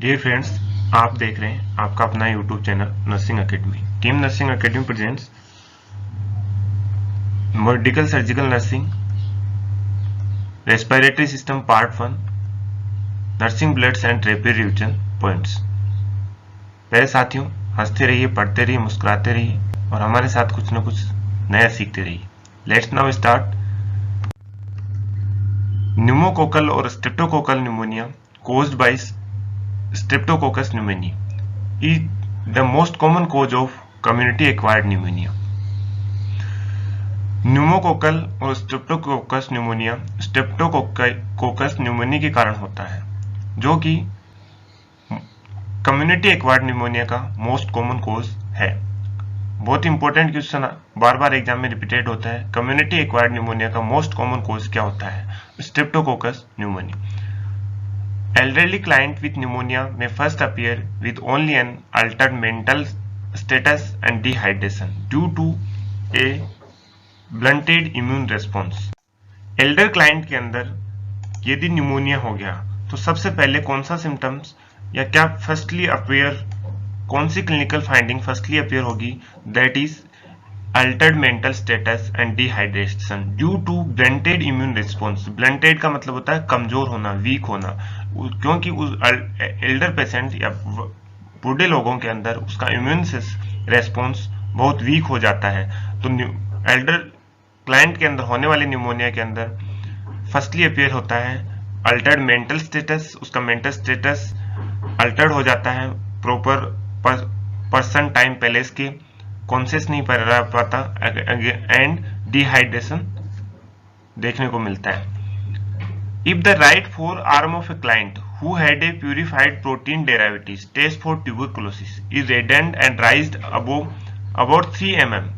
Dear friends, आप देख रहे हैं आपका अपना YouTube channel nursing academy. Team nursing academy presents medical surgical nursing respiratory system part 1 nursing bloods and rapid revision points. प्यारे साथियों, हंसते रहिए, पढ़ते रहिए, मुस्कुराते रहिए और हमारे साथ कुछ न कुछ नया सीखते रहिए। Let's now start. न्यूमोकोकल और streptococcal pneumonia caused by Streptococcus pneumoniae is the most common cause of community acquired pneumonia. Pneumococcal और स्ट्रेप्टोकोकस न्यूमोनिया स्ट्रेप्टोकोकस न्यूमोनिया के कारण होता है, जो कि कम्युनिटी एक्वायर्ड न्यूमोनिया का मोस्ट कॉमन कोज है। बहुत इंपॉर्टेंट क्वेश्चन बार बार एग्जाम में रिपीटेड होता है। कम्युनिटी एक्वायर्ड न्यूमोनिया का मोस्ट कॉमन कोज क्या होता है? Streptococcus pneumonia. Elderly client with pneumonia may first appear with only an altered mental status and dehydration due to a blunted immune response. Elder client के अंदर यदि pneumonia हो गया तो सबसे पहले कौन सा सिम्टम्स या क्या फर्स्टली अपेयर, कौन सी क्लिनिकल फाइंडिंग फर्स्टली अपेयर होगी? That is altered mental status and dehydration due to blunted immune response. Blunted का मतलब होता है कमजोर होना, वीक होना, क्योंकि उस एल्डर पेशेंट या बूढ़े लोगों के अंदर उसका इम्यून रेस्पॉन्स बहुत वीक हो जाता है। तो एल्डर क्लाइंट के अंदर होने वाले न्यूमोनिया के अंदर फर्स्टली अपेयर होता है अल्टर्ड मेंटल स्टेटस, उसका मेंटल स्टेटस अल्टर्ड हो जाता है, प्रॉपर पर्सन टाइम पैलेस के कॉन्शियस नहीं रह पाता, एंड डिहाइड्रेशन देखने को मिलता है। If the right forearm of a client who had a purified protein derivatives test for tuberculosis is reddened and raised above about 3 mm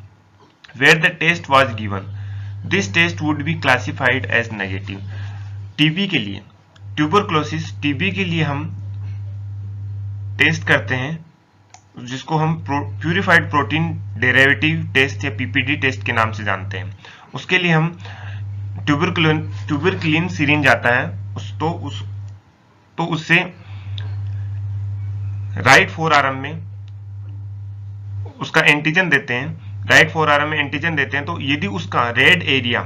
where the test was given, this test would be classified as negative. TB के लिए, tuberculosis TB के लिए हम test करते हैं जिसको हम purified protein derivative test या पीपीडी टेस्ट के नाम से जानते हैं। उसके लिए हम ट्यूबरक्लिन सिरिंज आता है तो उससे राइट फोर आर्म में उसका एंटीजन देते हैं, राइट फोर आर्म में एंटीजन देते हैं। तो यदि उसका रेड एरिया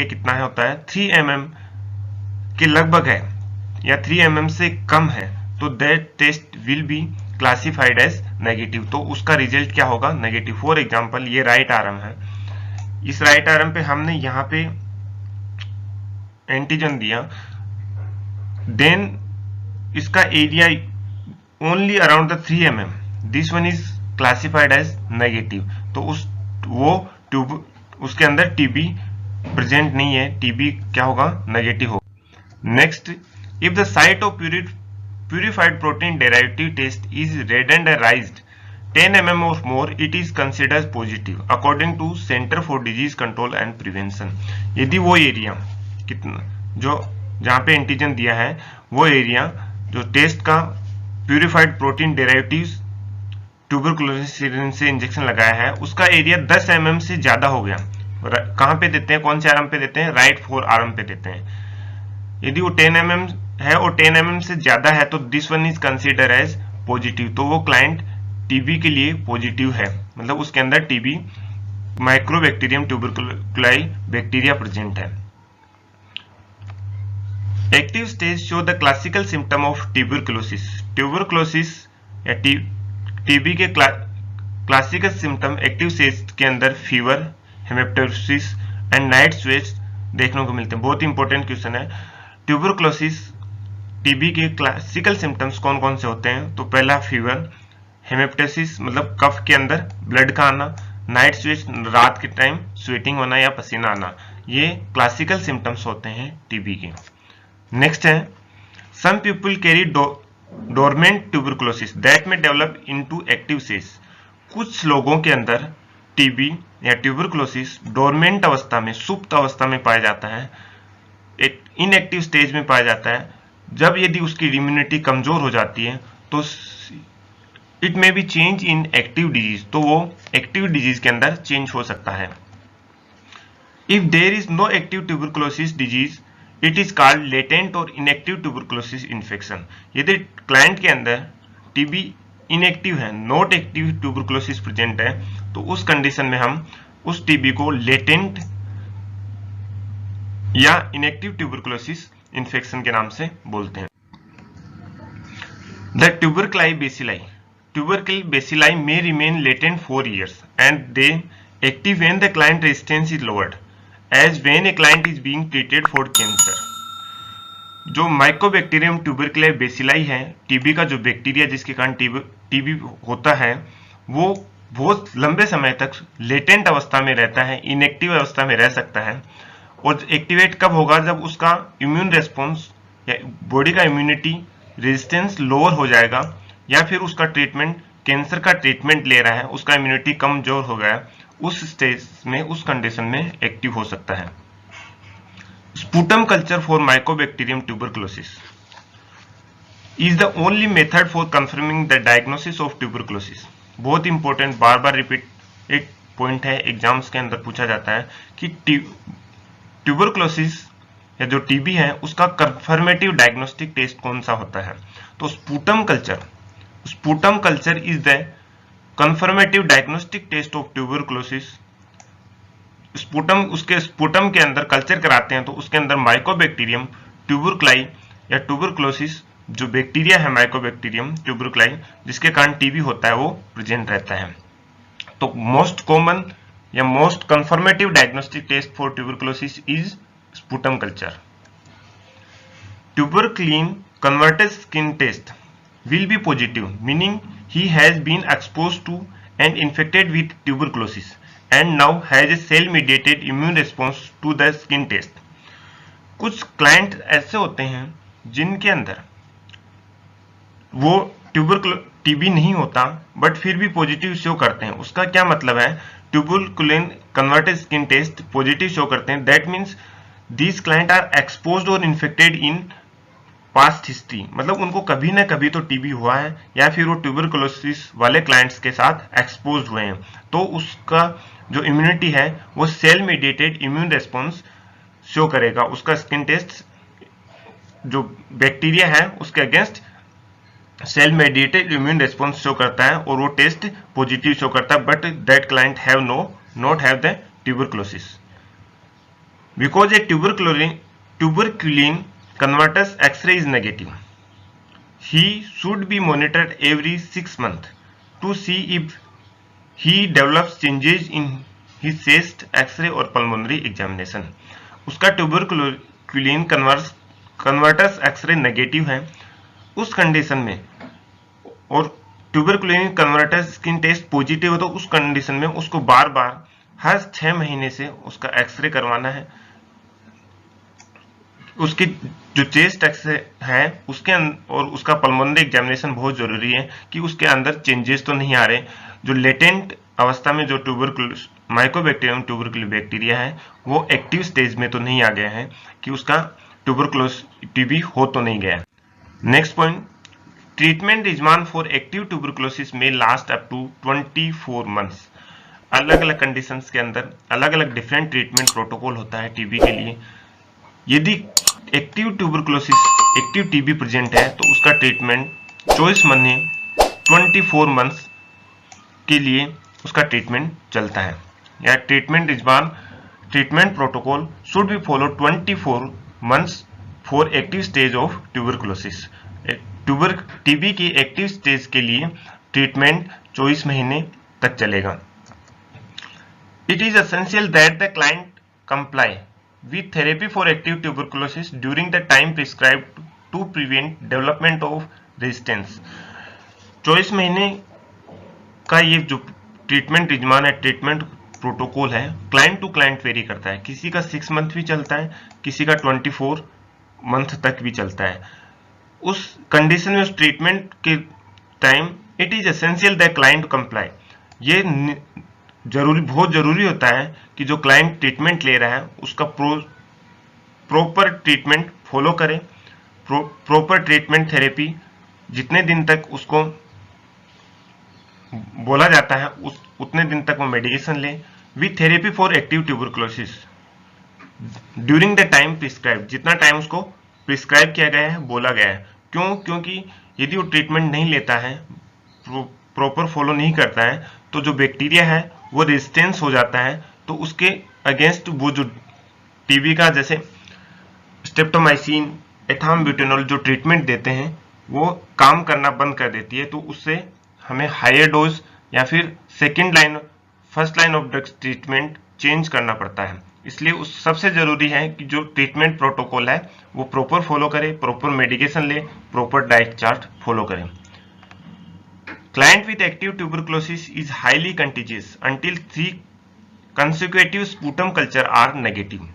कितना है होता है 3 mm के लगभग है या 3 mm से कम है, तो that test will be classified as negative. तो उसका रिजल्ट क्या होगा? नेगेटिव। फॉर एग्जांपल ये राइट आर्म है, इस राइट आर्म पे हमने यहाँ पे एंटीजन दिया, देन इसका area only around the 3 mm, this one is classified as negative. तो उसके अंदर टीबी प्रेजेंट नहीं है, टीबी क्या होगा? नेगेटिव होगा। Next, if the site of purified protein derivative test is reddened and raised 10 mm or more, it is considered positive according to Center for Disease Control and Prevention. यदि वो area कितना जो जहाँ पे antigen दिया है वो एरिया जो टेस्ट का purified protein derivatives tuberculosis syringe से इंजेक्शन लगाया है उसका एरिया 10 mm से ज्यादा हो गया, कहाँ पे देते हैं? कौन से आर्म पे देते हैं? राइट फोर आर्म पे देते हैं। यदि वो 10 mm है और 10 mm से ज्यादा है तो this one is consider as positive. तो वो क्लाइंट टीबी के लिए पॉजिटिव है, मतलब उसके अंदर टीबी माइक्रोबैक्टीरियम ट्यूबरकुलाई बैक्टीरिया प्रेजेंट है। Active stage show the classical symptom of tuberculosis. Tuberculosis या टीबी के क्लासिकल सिम्टम एक्टिव स्टेज के अंदर फीवर, हेमेप्टाइटिस एंड नाइट स्वेट्स देखने को मिलते हैं। बहुत इंपॉर्टेंट क्वेश्चन है। ट्यूबरकुलोसिस टीबी के क्लासिकल सिम्टम्स कौन कौन से होते हैं? तो पहला फीवर, हेमेप्टाइटिस मतलब कफ के अंदर ब्लड का आना, नाइट स्वेट रात के टाइम स्वेटिंग होना या पसीना आना, ये क्लासिकल सिम्टम्स होते हैं टीबी के। नेक्स्ट है, some people carry dormant tuberculosis that may develop into active stage. कुछ लोगों के अंदर टीबी या ट्यूबरकुलोसिस डोरमेंट अवस्था में, सुप्त अवस्था में पाया जाता है, एक इनएक्टिव स्टेज में पाया जाता है। जब यदि उसकी इम्यूनिटी कमजोर हो जाती है तो it may be change in active disease, तो वो एक्टिव डिजीज के अंदर चेंज हो सकता है। If there is no active tuberculosis disease it is called latent और इनएक्टिव ट्यूबरकुलोसिस इन्फेक्शन। यदि क्लाइंट के अंदर टीबी इनएक्टिव है, नॉट एक्टिव ट्यूबरकुलोसिस प्रेजेंट है, तो उस कंडीशन में हम उस टीबी को लेटेंट या इनएक्टिव ट्यूबरकुलोसिस इन्फेक्शन के नाम से बोलते हैं। The tubercle bacilli may remain latent for years and they active when the client resistance is lowered, as when a client is being treated for cancer। जो Mycobacterium ट्यूबरक्लाई bacilli है, TB का जो bacteria जिसके कारण टीबी होता है, वो बहुत लंबे समय तक लेटेंट अवस्था में रहता है, इनएक्टिव अवस्था में रह सकता है। और एक्टिवेट कब होगा? जब उसका इम्यून रेस्पॉन्स या बॉडी का इम्यूनिटी रेजिस्टेंस लोअर हो जाएगा, या फिर उसका ट्रीटमेंट, कैंसर का ट्रीटमेंट ले रहा है, उसका इम्यूनिटी कमजोर हो गया, उस स्टेज में, उस कंडीशन में एक्टिव हो सकता है। Sputum culture for mycobacterium tuberculosis is the only method for confirming the diagnosis of tuberculosis. बहुत इंपॉर्टेंट, बार बार रिपीट एक पॉइंट है, एग्जाम्स के अंदर पूछा जाता है कि ट्यूबरकुलोसिस या जो टीबी है उसका कंफर्मेटिव डायग्नोस्टिक टेस्ट कौन सा होता है? तो sputum culture is the confirmative diagnostic test of tuberculosis. Sputum के अंदर कल्चर कराते हैं तो उसके अंदर माइकोबैक्टीरियम ट्यूबरक्लाई या ट्यूबरकुलोसिस, जो बैक्टीरिया है माइकोबैक्टीरियम ट्यूबरक्लाई जिसके कारण टीबी होता है, वो प्रेजेंट रहता है। तो मोस्ट कॉमन या most confirmative diagnostic test for tuberculosis is sputum culture. Tuberculin converted skin test will be positive, meaning he has been exposed to and infected with tuberculosis and now has a cell-mediated immune response to the skin test. कुछ client ऐसे होते हैं जिनके अंदर वो TB नहीं होता but फिर भी पॉजिटिव शो करते हैं। उसका क्या मतलब है? Tuberculin converted skin test positive show करते हैं, that means These clients are exposed or infected in past history, मतलब उनको कभी ना कभी तो टीबी हुआ है या फिर वो ट्यूबरकुलोसिस वाले क्लाइंट्स के साथ एक्सपोज हुए हैं, तो उसका जो इम्यूनिटी है वो cell mediated immune response show करेगा। उसका स्किन टेस्ट जो बैक्टीरिया है उसके against cell mediated immune response show करता है और वो टेस्ट पॉजिटिव शो करता है, but that client have not have the tuberculosis. Because a tuberculin converters X-ray is negative, he should be monitored every 6 months to see if he develops changes in his chest X-ray और pulmonary examination। उसका tuberculin converters x-ray negative है उस condition में, और tuberculin converters skin test positive है, तो उस condition में उसको बार बार हर 6 महीने से उसका एक्सरे करवाना है। उसकी जो चेस्ट एक्सरे है उसके और उसका पल्मोनरी एग्जामिनेशन बहुत जरूरी है कि उसके अंदर चेंजेस तो नहीं आ रहे, जो लेटेंट अवस्था में जो माइकोबैक्टीरियम ट्यूबरकुलोसिस बैक्टीरिया है वो एक्टिव स्टेज में तो नहीं आ गया है कि उसका टीबी हो तो नहीं गया। Next point, treatment regimen for active tuberculosis में लास्ट अप टू 24 मंथ्स। अलग अलग कंडीशंस के अंदर अलग अलग डिफरेंट ट्रीटमेंट प्रोटोकॉल होता है टीबी के लिए। यदि एक्टिव टीबी प्रेजेंट है तो उसका ट्रीटमेंट 24 महीने 24 मंथ्स के लिए उसका ट्रीटमेंट चलता है, या treatment protocol should be follow 24 months for active stage of tuberculosis. TB की एक्टिव स्टेज के लिए ट्रीटमेंट 24 महीने तक चलेगा। It is essential that the client comply with therapy for active tuberculosis during the time prescribed to prevent development of resistance। 24 महीने का ये जो ट्रीटमेंट रिजमान है, ट्रीटमेंट प्रोटोकॉल है, क्लाइंट टू क्लाइंट वेरी करता है। किसी का 6 मंथ भी चलता है, किसी का 24 मंथ तक भी चलता है। उस कंडीशन में, उस ट्रीटमेंट के time, it is essential that client comply. ये बहुत जरूरी होता है कि जो क्लाइंट ट्रीटमेंट ले रहा है उसका प्रॉपर ट्रीटमेंट फॉलो करे। प्रॉपर ट्रीटमेंट थेरेपी जितने दिन तक उसको बोला जाता है उतने दिन तक वो मेडिकेशन ले। With therapy for active tuberculosis during the time prescribe, जितना टाइम उसको प्रिस्क्राइब किया गया है, बोला गया है। क्यों? क्योंकि यदि वो ट्रीटमेंट नहीं लेता है, प्रॉपर फॉलो नहीं करता है, तो जो बैक्टीरिया है वो रेजिस्टेंस हो जाता है, तो उसके अगेंस्ट वो जो टीबी का जैसे स्ट्रेप्टोमाइसिन, एथाम्ब्यूटेनॉल जो ट्रीटमेंट देते हैं वो काम करना बंद कर देती है, तो उससे हमें हायर डोज या फिर second line first line of drugs treatment change करना पड़ता है। इसलिए उस सबसे जरूरी है कि जो ट्रीटमेंट प्रोटोकॉल है वो प्रॉपर फॉलो करे, प्रॉपर मेडिकेशन ले, प्रॉपर डाइट चार्ट फॉलो करें। Client with active tuberculosis is highly contagious until 3 consecutive sputum culture are negative।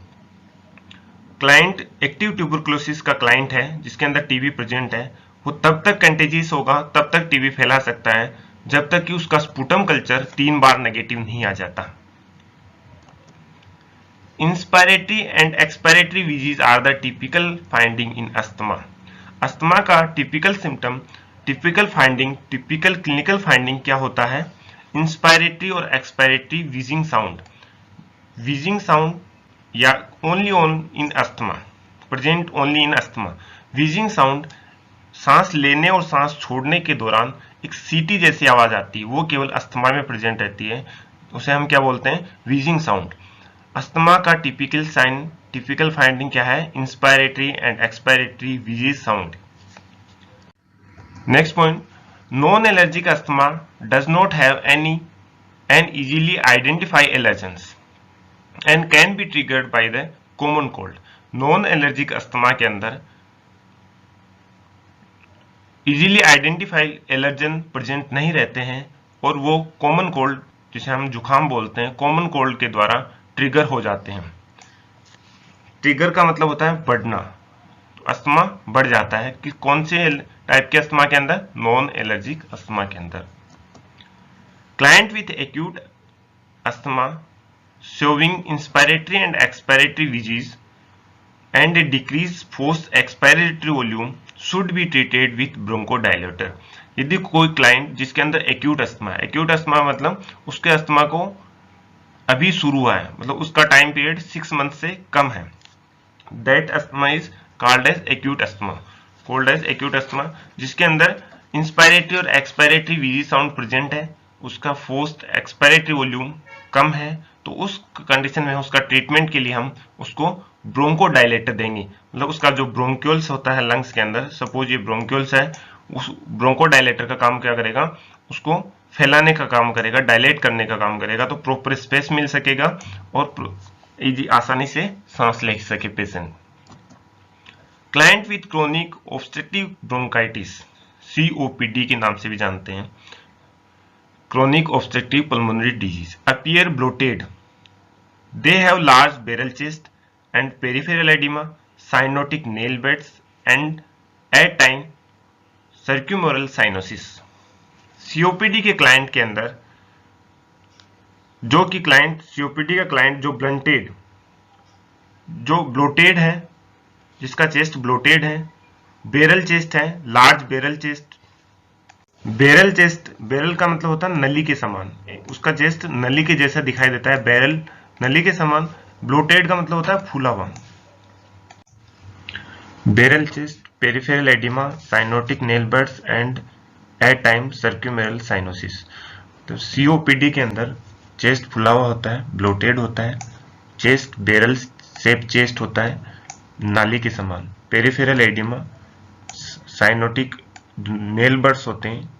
Client active tuberculosis का क्लाइंट है जिसके अंदर टीबी प्रेजेंट है, वो तब तक कंटेजियस होगा, तब तक टीबी फैला सकता है जब तक कि उसका स्पुटम कल्चर 3 बार नेगेटिव नहीं आ जाता। Inspiratory and expiratory wheezes are the typical finding in asthma. Asthma का typical symptom, typical finding, typical clinical finding क्या होता है? इंस्पायरेटरी और expiratory wheezing sound, wheezing sound या only on in asthma, present only in asthma. Wheezing sound सांस लेने और सांस छोड़ने के दौरान एक सीटी जैसी आवाज आती है, वो केवल अस्थमा में प्रेजेंट रहती है, उसे हम क्या बोलते हैं? Wheezing sound. अस्थमा का टिपिकल साइन, टिपिकल फाइंडिंग क्या है? Inspiratory and expiratory wheezing sound. Next point, non allergic asthma does not have any and easily identify allergens and can be triggered by the common cold. Non allergic asthma के अंदर easily identify allergen present नहीं रहते हैं और वो common cold, जिसे हम जुकाम बोलते हैं, कॉमन कोल्ड के द्वारा ट्रिगर हो जाते हैं। ट्रिगर का मतलब होता है बढ़ना, तो अस्थमा बढ़ जाता है कि कौन से टाइप के अस्थमा के अंदर? नॉन एलर्जिक अस्थमा के अंदर। Client with acute asthma showing inspiratory and expiratory wheezes and a decreased forced expiratory volume should be treated with bronchodilator। यदि कोई क्लाइंट जिसके अंदर एक्यूट अस्थमा है, एक्यूट अस्थमा मतलब उसके अस्थमा को अभी शुरू हुआ है, मतलब उसका टाइम पीरियड 6 मंथ से कम है, that asthma is called as acute asthma, called as acute asthma. जिसके अंदर इंस्पायरेटरी और एक्सपायरेटरी वीजी साउंड प्रेजेंट है, उसका फोर्स्ड एक्सपायरेटरी वॉल्यूम कम है, तो उस कंडीशन में उसका ट्रीटमेंट के लिए हम उसको ब्रोंकोडायलेटर देंगे, मतलब उसका जो ब्रोंक्यूल्स होता है लंग्स के अंदर, सपोज ये ब्रोंक्यूल्स है, उस ब्रोंकोडायलेटर का काम क्या करेगा? उसको फैलाने का काम करेगा, डायलेट करने का काम करेगा, तो प्रॉपर स्पेस मिल सकेगा और इजी आसानी से सांस ले सके patient. Client with chronic obstructive bronchitis, COPD के नाम से भी जानते हैं, chronic obstructive pulmonary disease, appear bloated, they have large barrel chest and peripheral edema, cyanotic nail beds and at time circumaural cyanosis। COPD के क्लाइंट के अंदर जो कि क्लाइंट COPD का क्लाइंट जो ब्लंटेड, जो ब्लोटेड है, जिसका चेस्ट ब्लोटेड है, बैरल चेस्ट है, large barrel chest, barrel chest, barrel का मतलब होता है नली के समान, उसका चेस्ट नली के जैसा दिखाई देता है, बैरल नली के समान। ब्लोटेड का मतलब होता है फूला हुआ। Barrel chest, peripheral oedema, cyanotic nail beds and at time circumoral cyanosis. तो COPD के अंदर चेस्ट फूला हुआ होता है, ब्लोटेड होता है, चेस्ट बैरल शेप चेस्ट होता है, नाली के समान, peripheral oedema, cyanotic nail birds होते हैं,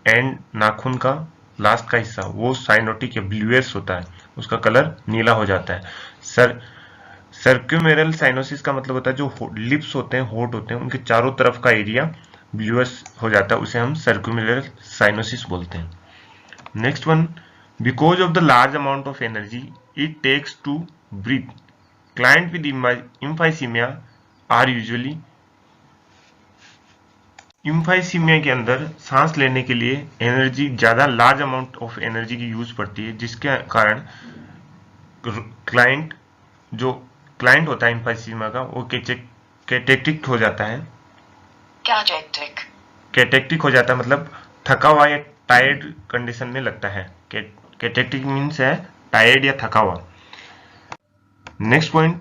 एंड नाखून का लास्ट का हिस्सा वो साइनोटिक या ब्लूएस होता है, उसका कलर नीला हो जाता है। सर्क्यूमेरल साइनोसिस का मतलब होता है जो लिप्स होते हैं, होठ होते हैं, उनके चारों तरफ का एरिया ब्लूएस हो जाता है, उसे हम सर्क्यूमेरल साइनोसिस बोलते हैं। Next one, because of the large amount of energy it takes to breathe, client with emphysema are usually, emphysema के अंदर सांस लेने के लिए एनर्जी ज्यादा, लार्ज अमाउंट ऑफ एनर्जी की यूज पड़ती है, जिसके कारण क्लाइंट, जो क्लाइंट होता है एम्फाइसीमिया का, वो कैटेक्टिक हो जाता है, कैटेक्टिक हो जाता है मतलब थका हुआ या टायर्ड कंडीशन में लगता है। कैटेक्टिक मीन्स है टायर्ड या थका हुआ। Next point,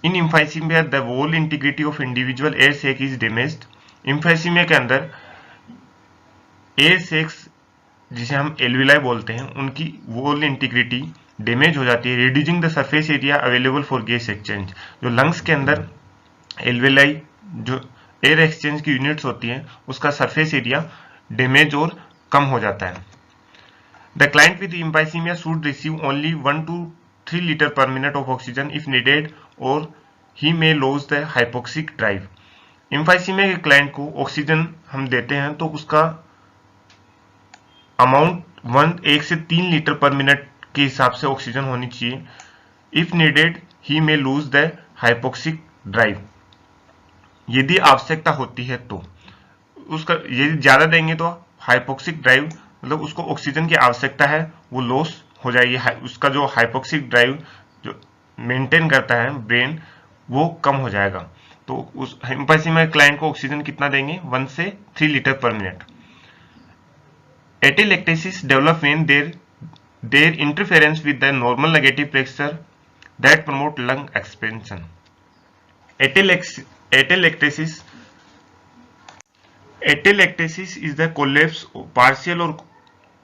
in emphysema the wall integrity of individual air sac is damaged. Emphysema के अंदर एयर सेक्स जिसे हम एल्विलाई बोलते हैं उनकी वोल इंटीग्रिटी डैमेज हो जाती है, reducing the surface area available for gas exchange. जो लंग्स के अंदर एल्विलाई जो एयर एक्सचेंज की यूनिट्स होती हैं उसका सरफेस एरिया डैमेज और कम हो जाता है। The client with emphysema should receive only 1 to 3 litre per minute of oxygen if needed or he may lose the hypoxic drive. Emphysema के क्लाइंट को ऑक्सीजन हम देते हैं तो उसका अमाउंट 1 से 3 लीटर पर मिनट के हिसाब से ऑक्सीजन होनी चाहिए। If needed he may lose the hypoxic drive, यदि आवश्यकता होती है तो उसका, यदि ज्यादा देंगे तो हाइपोक्सिक ड्राइव मतलब उसको ऑक्सीजन की आवश्यकता है वो लॉस हो जाएगी, उसका जो हाइपोक्सिक ड्राइव जो मेंटेन करता है ब्रेन वो कम हो जाएगा। तो उस एम्फाइसीमिया क्लाइंट को ऑक्सीजन कितना देंगे 1 से 3 litre per minute. Atelectasis develop when their interference with the normal negative pressure that promote lung expansion. Atelectasis is the collapse, partial or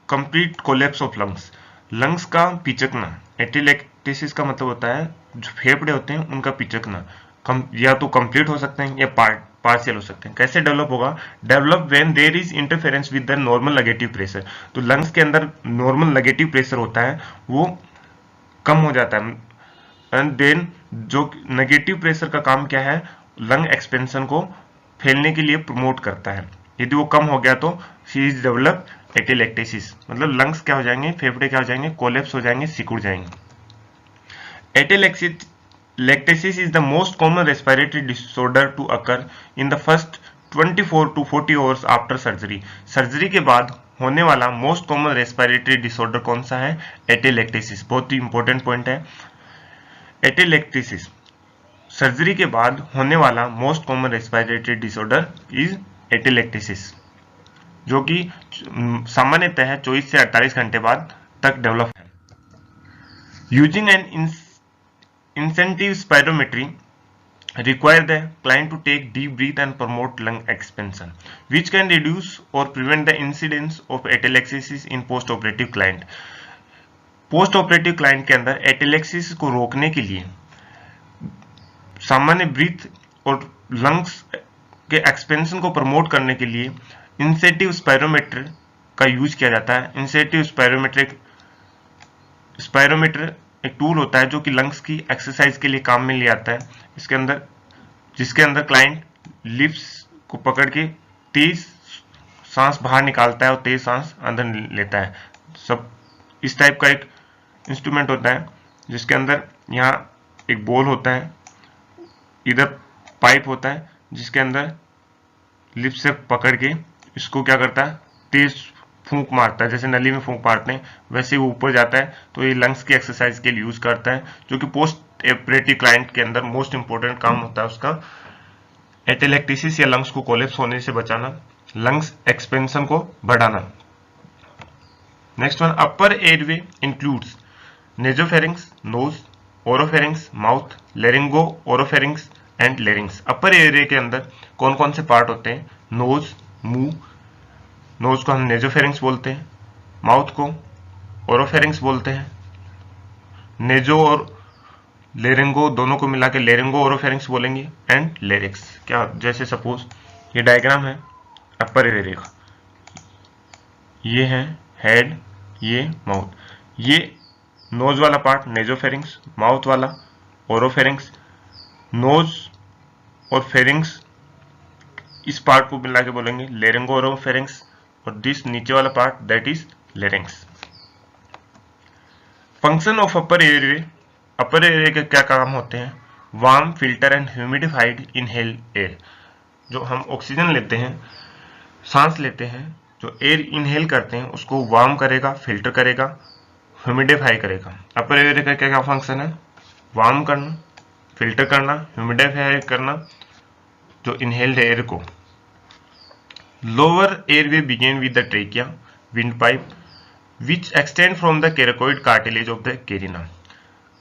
complete collapse of lungs. Lungs का पिचकना, एटेलेक्टेसिस का मतलब होता है जो फेफड़े होते हैं उनका पिचकना, या तो कंप्लीट हो सकते हैं या पार्शियल हो सकते हैं। कैसे डेवलप होगा? Develop when there is interference with the normal negative pressure. तो लंग्स के अंदर नॉर्मल नेगेटिव प्रेशर होता है वो कम हो जाता है, एंड देन जो नेगेटिव प्रेशर का काम क्या है, लंग एक्सपेंशन को फैलने के लिए प्रमोट करता है। यदि वो कम हो गया तो शी इज डेवलप एटेलेक्टेसिस, मतलब लंग्स क्या हो जाएंगे, फेफड़े क्या हो जाएंगे, कोलेप्स हो जाएंगे, सिकुड़ जाएंगे। Atelectasis is the most common respiratory disorder to occur in the first 24 to 40 hours after surgery. Surgery के बाद होने वाला मोस्ट कॉमन रेस्पिरेटरी डिसऑर्डर कौन सा है? एटेलेक्टेसिस। बहुत ही इंपॉर्टेंट पॉइंट है। एटेलेक्टेसिस सर्जरी के बाद होने वाला most common respiratory disorder is atelectasis, जो कि सामान्यतः 24 से 48 घंटे बाद तक डेवलप है। Using an incentive spirometry require the client to take deep breath and promote lung expansion, which can reduce or prevent the incidence of atelectasis in post-operative client. post-operative client के अंदर atelectasis को रोकने के लिए सामान्य breathe और lungs के expansion को प्रमोट करने के लिए इंसेंटिव स्पायरोमीटर का यूज किया जाता है। इंसेंटिव स्पायरोमीटर एक टूल होता है जो कि लंग्स की एक्सरसाइज के लिए काम में लिया जाता है। जिसके अंदर क्लाइंट लिप्स को पकड़ के तेज सांस बाहर निकालता है और तेज सांस अंदर लेता है। सब इस टाइप का एक इंस्ट्रूमेंट होता है जिसके अंदर यहाँ एक बॉल होता है, इधर पाइप होता है जिसके अंदर लिप्स से पकड़ के इसको क्या करता है, तेज फूंक मारता है, जैसे नली में फूंक मारते हैं वैसे वो ऊपर जाता है। तो ये लंग्स की एक्सरसाइज के लिए यूज करता है, जो कि पोस्ट ऑपरेटिव क्लाइंट के अंदर मोस्ट इंपोर्टेंट काम होता है उसका। एटेलेक्टेसिस या लंग्स को कोलेप्स होने से बचाना, लंग्स एक्सपेंशन को बढ़ाना। Next one, upper airway includes nasopharynx, nose, oropharynx, mouth, laryngo oropharynx and larynx. Upper airway के अंदर कौन कौन से पार्ट होते हैं? नोज, मुंह, नोज को हम नेजोफेरिंक्स बोलते हैं, माउथ को ओरोफेरिंक्स बोलते हैं, नेजो और लेरिंगो दोनों को मिला के लेरिंगो ओरोफेरिंक्स बोलेंगे, एंड लेरिक्स। क्या, जैसे सपोज ये डायग्राम है अपर एयरवे का, ये है हेड, ये माउथ, ये नोज वाला पार्ट नेजोफेरिंक्स, माउथ वाला ओरोफेरिंक्स, नोज और फेरिंक्स इस पार्ट को मिला के बोलेंगे लेरिंगो ओरोफेरिंक्स, और दिस नीचे वाला part that is larynx. Function of upper airway, upper airway के क्या काम होते हैं? Warm, filter and humidified inhale air. जो हम ऑक्सीजन लेते हैं, सांस लेते हैं, जो एयर इनहेल करते हैं उसको वार्म करेगा, फिल्टर करेगा, ह्यूमिडिफाई करेगा। अपर एयरवे का क्या क्या फंक्शन है? वार्म करना, फिल्टर करना, ह्यूमिडिफाई करना जो इनहेल्ड एयर को। Lower airway begin with the trachea, windpipe, which extend from the coracoid cartilage of the carina.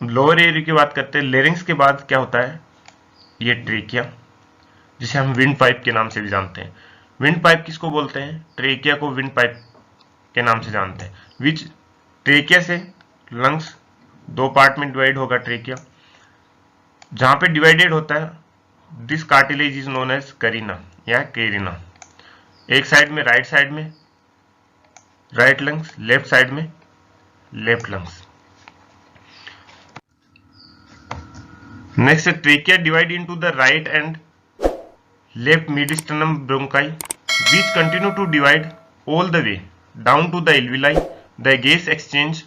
Lower area की बात करते हैं, लेरिंग्स के बाद क्या होता है, ये ट्रेकिया, जिसे हम विंड पाइप के नाम से भी जानते हैं। विंड पाइप किसको बोलते हैं, ट्रेकिया को विंड पाइप के नाम से जानते हैं। विच ट्रेकिया से लंग्स दो पार्ट में डिवाइड होगा ट्रेकिया। जहां पे डिवाइडेड होता है, this cartilage is known as carina या केरिना। एक साइड में राइट साइड में राइट लंग्स, लेफ्ट साइड में left lungs. Next, trachea divide into the right and left mediastinum bronchi which continue to divide all the way down to the alveoli, the gas exchange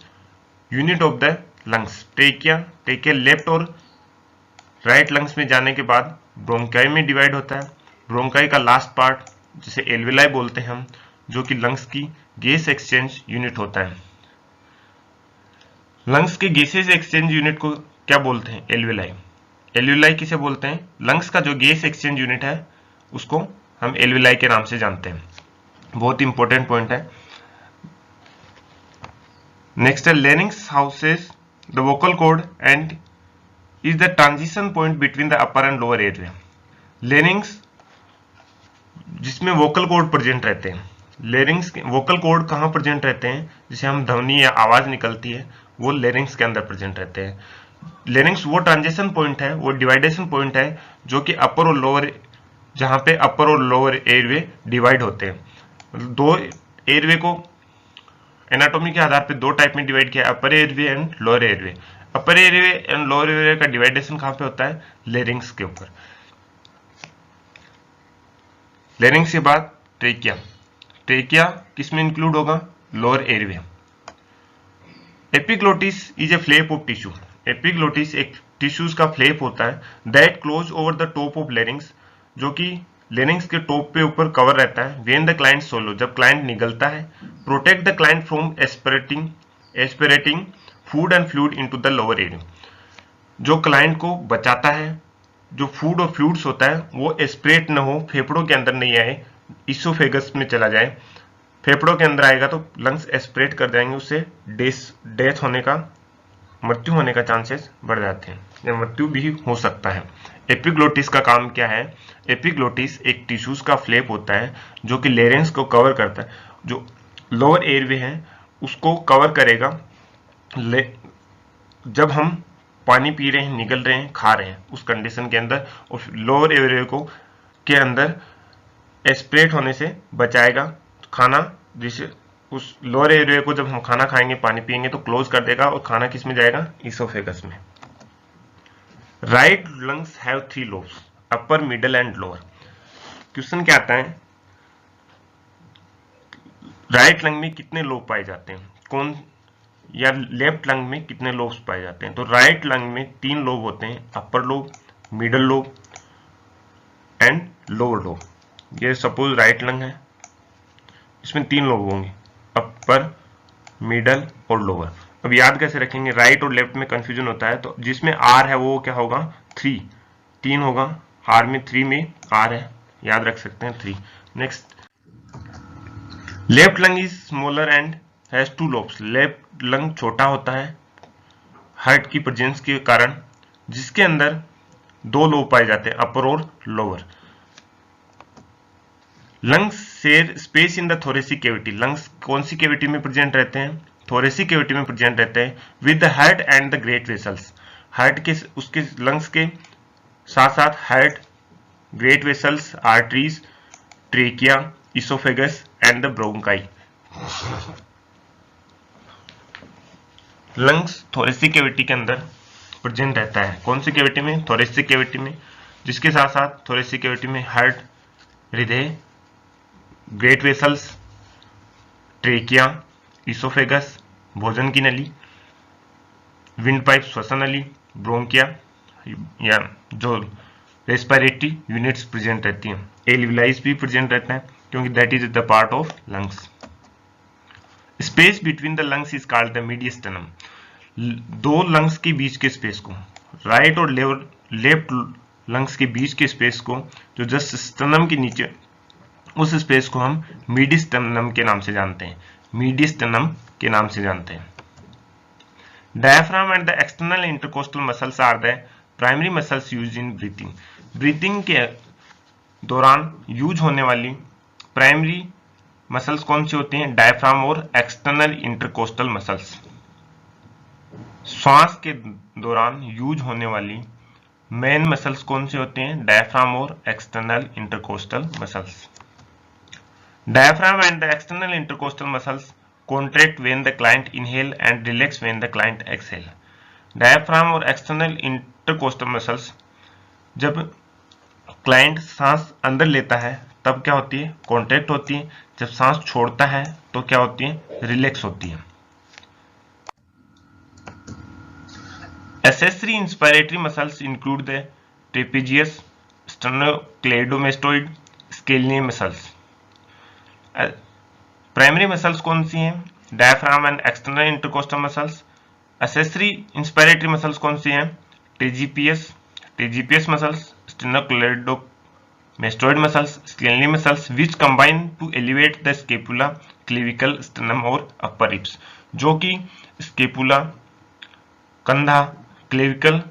unit of the lungs। Trachea left और right lungs में जाने के बाद bronchi में divide होता है। Bronchi का last part जिसे एल्वेलाई बोलते हैं हम, जो कि लंग्स की गैस एक्सचेंज यूनिट होता है। लंग्स के गैसेज एक्सचेंज यूनिट को क्या बोलते हैं, एल्वेलाई। एल्वेलाई किसे बोलते हैं, लंग्स का जो गैस एक्सचेंज यूनिट है उसको हम एल्वेलाई के नाम से जानते हैं। बहुत इंपॉर्टेंट पॉइंट है। नेक्स्ट है, larynx houses the vocal cord and is the transition point between the upper and lower airway. Larynx जिसमें वोकल कॉर्ड प्रेजेंट रहते हैं, लेरिंग्स के वोकल कॉर्ड कहाँ प्रेजेंट रहते हैं, जिसे हम ध्वनि या आवाज निकलती है, वो लेरिंग्स के अंदर प्रेजेंट रहते हैं। लेरिंग्स वो ट्रांजिशन पॉइंट है, वो डिवाइडेशन पॉइंट है, जो कि अपर और लोअर, जहां पे अपर और लोअर एयरवे डिवाइड होते हैं। दो एयरवे को एनाटॉमी के आधार पे दो टाइप में डिवाइड किया, अपर airway and lower airway. Upper airway and lower airway का डिवाइडेशन कहां पे होता है, लेरिंग्स के ऊपर। लेरिंग्स के बाद ट्रेकिया। ट्रेकिया किसमें इंक्लूड होगा, lower airway. Epiglottis is a flap of tissue. Epiglottis एक टिश्यूज का फ्लैप होता है that close over the top of larynx, जो कि लेरिंग्स के टॉप पे ऊपर कवर रहता है। व्हेन द क्लाइंट सोलो, जब क्लाइंट निगलता है। Protect the client from aspirating food and fluid into the lower area, जो क्लाइंट को बचाता है। जो फूड और फ्लूइड्स होता है वो एस्पिरेट न हो, फेफड़ों के अंदर नहीं आए, इसोफेगस में चला जाए। फेफड़ों के अंदर आएगा तो लंग्स एस्पिरेट कर जाएंगे, उससे डेथ होने का, मृत्यु होने का चांसेस बढ़ जाते हैं, या मृत्यु भी हो सकता है। एपिग्लोटिस का काम क्या है, एपिग्लोटिस एक टिश्यूज का फ्लैप होता है जो कि लेरिंग्स को कवर करता है। जो लोअर एयरवे है उसको कवर करेगा जब हम पानी पी रहे हैं, निगल रहे हैं, खा रहे हैं, उस कंडीशन के अंदर, और लोअर एयरवे को के अंदर एस्पिरेट होने से बचाएगा खाना, जिसे उस लोअर एयरवे को जब हम खाना खाएंगे, पानी पिएंगे तो क्लोज कर देगा, और खाना किस में जाएगा, इसोफेगस में। Right lungs have 3 lobes, upper, middle and lower. Question क्या आता है, राइट लंग में कितने लोब पाए जाते हैं, कौन, या लेफ्ट लंग में कितने लोब्स पाए जाते हैं। तो राइट लंग में 3 लोब होते हैं, upper lobe, middle lobe and lower lobe. ये सपोज राइट लंग है, इसमें 3 लोब होंगे, अपर, मिडल और लोअर। अब याद कैसे रखेंगे, राइट और लेफ्ट में कंफ्यूजन होता है, तो जिसमें आर है वो क्या होगा, 3 होगा, आर में 3 में आर है, याद रख सकते हैं 3। Next, left lung is smaller and has 2 lobes. Left lung छोटा होता है हार्ट की प्रेजेंस के कारण, जिसके अंदर 2 लोब पाए जाते हैं, अपर और lower. Lungs share space in the thoracic cavity. Lungs कौन सी कैविटी में प्रेजेंट रहते हैं, थोरेसिक कैविटी में प्रेजेंट रहते हैं, with the heart and the great vessels. Heart के, उसके लंग्स के साथ साथ heart, great vessels, arteries, trachea, oesophagus and the bronchi. Lungs thoracic cavity के अंदर प्रेजेंट रहता है, कौन सी कैविटी में, थोरेसिक कैविटी में, जिसके साथ साथ थोरेसिक कैविटी में हार्ट, हृदय, ग्रेट वेसल्स, ट्रेकिया, इसोफेगस, भोजन की नली, विंड पाइप, श्वसन नली, ब्रोंकिया या जो रेस्पिरेटरी यूनिट्स प्रेजेंट रहती हैं। एल्विलाइज भी प्रेजेंट रहता है क्योंकि that is the part of lungs. Space between the lungs is called the mediastinum. 2 lungs के बीच के स्पेस को, राइट और लेफ्ट लंग्स के बीच के स्पेस को, जो जस्ट स्टनम के नीचे, उस स्पेस को हम मीडियस्टनम के नाम से जानते हैं, मीडियस्टनम के नाम से जानते हैं। Diaphragm and the external intercostal muscles are the primary muscles used in breathing. Breathing के दौरान यूज होने वाली प्राइमरी मसल्स कौन सी होती हैं? डायफ्राम और एक्सटर्नल इंटरकोस्टल मसल्स। श्वास के दौरान यूज होने वाली मेन मसल्स कौन सी होती हैं? डायफ्राम और external intercostal muscles. Diaphragm and the external intercostal muscles contract when the client inhale and relax when the client exhale। Diaphragm और एक्सटर्नल इंटरकोस्टल मसल्स जब क्लाइंट सांस अंदर लेता है तब क्या होती है? कॉन्ट्रैक्ट होती है। जब सांस छोड़ता है तो क्या होती है? रिलैक्स होती है। Accessory inspiratory muscles include the trapezius, sternocleidomastoid, scalene muscles। Primary muscles कौन सी हैं? Diaphragm and external intercostal muscles. Accessory inspiratory muscles कौन सी हैं? Trapezius muscles, sternocleidomastoid muscles, scalene muscles which combine to elevate the scapula, clavicle, sternum और upper ribs. जो कि scapula, कंधा, क्लेविकल,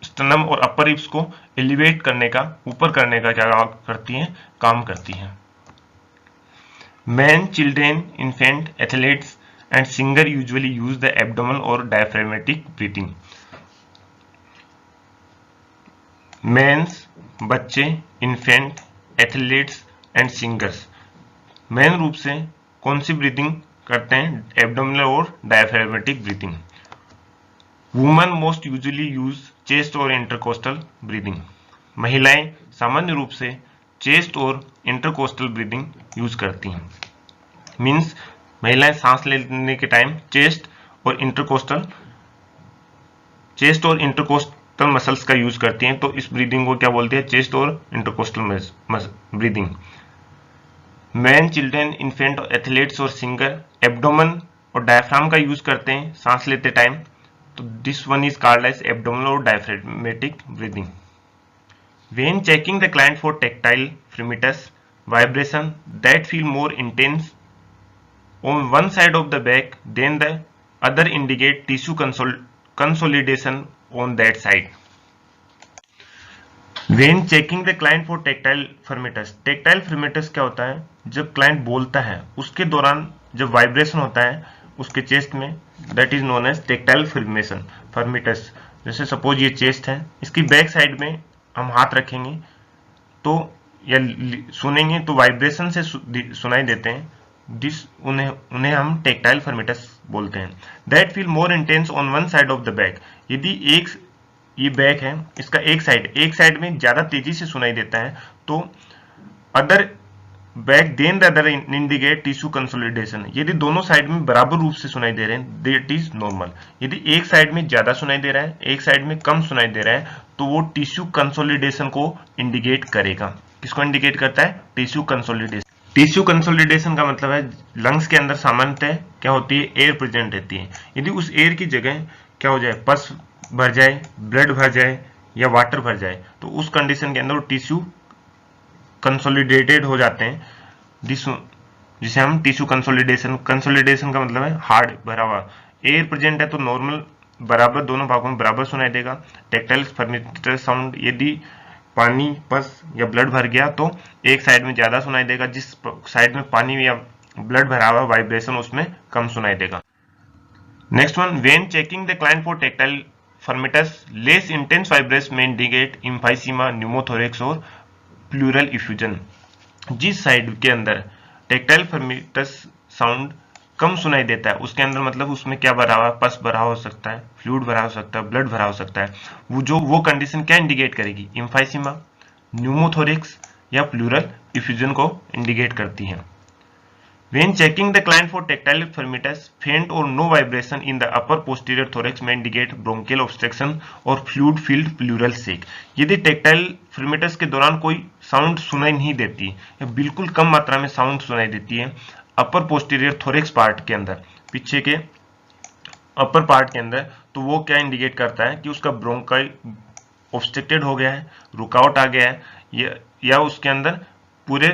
स्टर्नम और अपर रिब्स को एलिवेट करने का, ऊपर करने का क्या करती हैं? काम करती हैं। Men, children, infant, athletes and singer usually use the abdominal or diaphragmatic breathing। Men's, बच्चे, infant, athletes and singers main रूप से कौन सी ब्रीदिंग करते हैं? एब्डोमिनल और diaphragmatic breathing. Women most usually use chest और इंटरकोस्टल ब्रीदिंग। महिलाएं सामान्य रूप से चेस्ट और इंटरकोस्टल ब्रीदिंग यूज करती हैं। मीन्स महिलाएं सांस लेने के टाइम चेस्ट और इंटरकोस्टल मसल्स का यूज करती हैं। तो इस ब्रीदिंग को क्या बोलते हैं? चेस्ट और intercostal breathing. Man, children, infant, athletes और सिंगर एब्डोमेन और डायफ्राम का यूज करते हैं सांस लेते टाइम। तो this one is called as abdominal और diaphragmatic breathing. When checking the client for tactile firmness, vibration that feel more intense on one side of the back than the other indicate tissue consolidation on that side। When checking the client for tactile firmness, tactile firmness क्या होता है? जब client बोलता है उसके दौरान जब vibration होता है उसके चेस्ट में, that is known as tactile firmness। जैसे सपोज ये चेस्ट है, इसकी बैक साइड में हम हाथ रखेंगे तो या सुनेंगे तो वाइब्रेशन से सुनाई देते हैं। उन्हें हम टेक्टाइल फर्मेटस बोलते हैं। That feel more intense on one side of the back. यदि ये बैक है, इसका एक साइड में ज्यादा तेजी से सुनाई देता है तो other back then the other indicate tissue consolidation. यदि दोनों साइड में बराबर रूप से सुनाई दे रहे हैं दैट इज नॉर्मल। यदि एक साइड में ज्यादा सुनाई दे रहा है, एक साइड में कम सुनाई दे रहा है तो वो टिश्यू कंसोलिडेशन को इंडिकेट करेगा। किसको इंडिकेट करता है? Tissue consolidation. टिश्यू कंसोलिडेशन का मतलब है लंग्स के अंदर सामान्यतः क्या होती है? एयर प्रेजेंट रहती है। यदि उस एयर की जगह क्या हो जाए? पस भर जाए, ब्लड भर जाए या वाटर भर जाए तो उस कंडीशन के अंदर वो टिश्यू कंसोलिडेटेड हो जाते हैं, जिसे हम टिश्यू कंसोलिडेशन का मतलब है हार्ड भरा हुआ। एयर प्रेजेंट है तो नॉर्मल बराबर दोनों भागों में बराबर सुनाई देगा। टेक्टाइल फर्मेटर साउंड, यदि पानी, पस या ब्लड भर गया तो एक साइड में ज्यादा सुनाई देगा, जिस साइड में पानी या ब्लड भरा हुआ वाइब्रेशन उसमें कम सुनाई देगा। Next one, when checking the client for tactile fremitus less intense vibration में इंडिकेट एम्फाइसीमा, न्यूमोथोरेक्स और प्लूरल इफ्यूजन। जिस साइड के अंदर टेक्टाइल फर्मेटस साउंड कम सुनाई देता है उसके अंदर मतलब उसमें क्या भरा हुआ है? पस भरा हो सकता है, फ्लूइड भरा हो सकता है, ब्लड भरा हो सकता है। वो कंडीशन क्या इंडिकेट करेगी? एम्फाइसीमा, न्यूमोथोरेक्स या प्लूरल इफ्यूजन को इंडिकेट करती है। When checking the client for tactile firmness, faint or no vibration in the upper posterior thorax may indicate bronchial obstruction और fluid filled pleural sac। यदि tactile firmness के दौरान कोई sound सुनाई नहीं देती या बिल्कुल कम मात्रा में साउंड सुनाई देती है अपर पोस्टीरियर थोरेक्स पार्ट के अंदर, पीछे के अपर पार्ट के अंदर, तो वो क्या इंडिकेट करता है कि उसका ब्रोंकाई ऑब्स्ट्रक्टेड हो गया है, रुकावट आ गया है, या उसके अंदर पूरे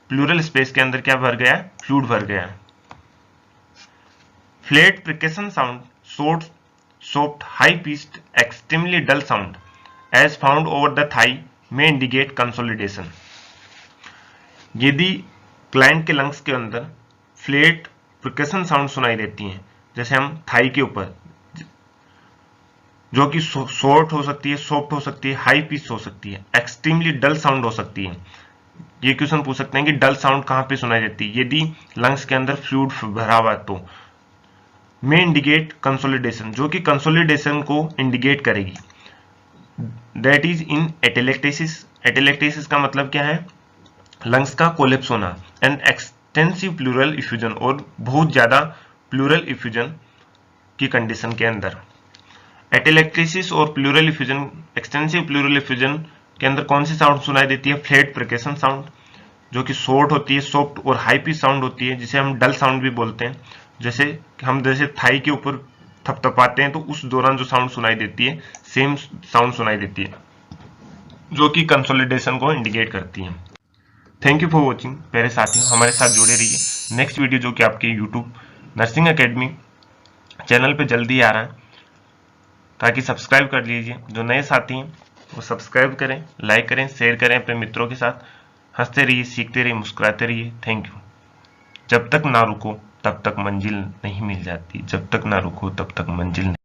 प्लूरल स्पेस के अंदर क्या भर गया है? फ्लूइड भर गया है। Flat percussion sound soft, high-pitched, extremely dull sound as found over the thigh may indicate consolidation. यदि क्लाइंट के लंग्स के अंदर फ्लैट percussion साउंड सुनाई देती हैं, जैसे हम थाई के ऊपर, जो कि शॉर्ट हो सकती है, सॉफ्ट हो सकती है, हाई पिच हो सकती है, एक्सट्रीमली डल साउंड हो सकती है। ये क्वेश्चन पूछ सकते हैं कि डल साउंड कहां पे सुनाई देती है। यदि लंग्स के अंदर फ्लूइड भरा हुआ तो में इंडिकेट कंसोलिडेशन, जो कि कंसोलिडेशन को इंडिकेट करेगी। That is in atelectasis. Atelectasis का मतलब क्या है? लंग्स का कोलेप्स होना। एंड एक्सटेंसिव प्लूरल इफ्यूजन, और बहुत ज्यादा प्लूरल इफ्यूजन की कंडीशन के अंदर। एटेलेक्टेसिस और pleural effusion, extensive pleural effusion के अंदर कौन सी साउंड सुनाई देती है? फ्लैट परकशन साउंड, जो कि शॉर्ट होती है, सॉफ्ट और हाई पिच साउंड होती है, जिसे हम डल साउंड भी बोलते हैं। जैसे हम थाई के ऊपर थपथपाते हैं तो उस दौरान जो साउंड सुनाई देती है, सेम साउंड सुनाई देती है, जो कि कंसोलिडेशन को इंडिकेट करती है। Thank you for watching. प्यारे साथियों, हमारे साथ जुड़े रहिए। नेक्स्ट वीडियो जो कि आपके यूट्यूब नर्सिंग एकेडमी चैनल पे जल्दी आ रहा है, ताकि सब्सक्राइब कर लीजिए। जो नए साथी हैं वो सब्सक्राइब करें, लाइक करें, शेयर करें अपने मित्रों के साथ। हंसते रहिए, सीखते रहिए, मुस्कुराते रहिए। Thank you. जब तक ना रुको तब तक मंजिल नहीं मिल जाती, जब तक ना रुको तब तक मंजिल नहीं।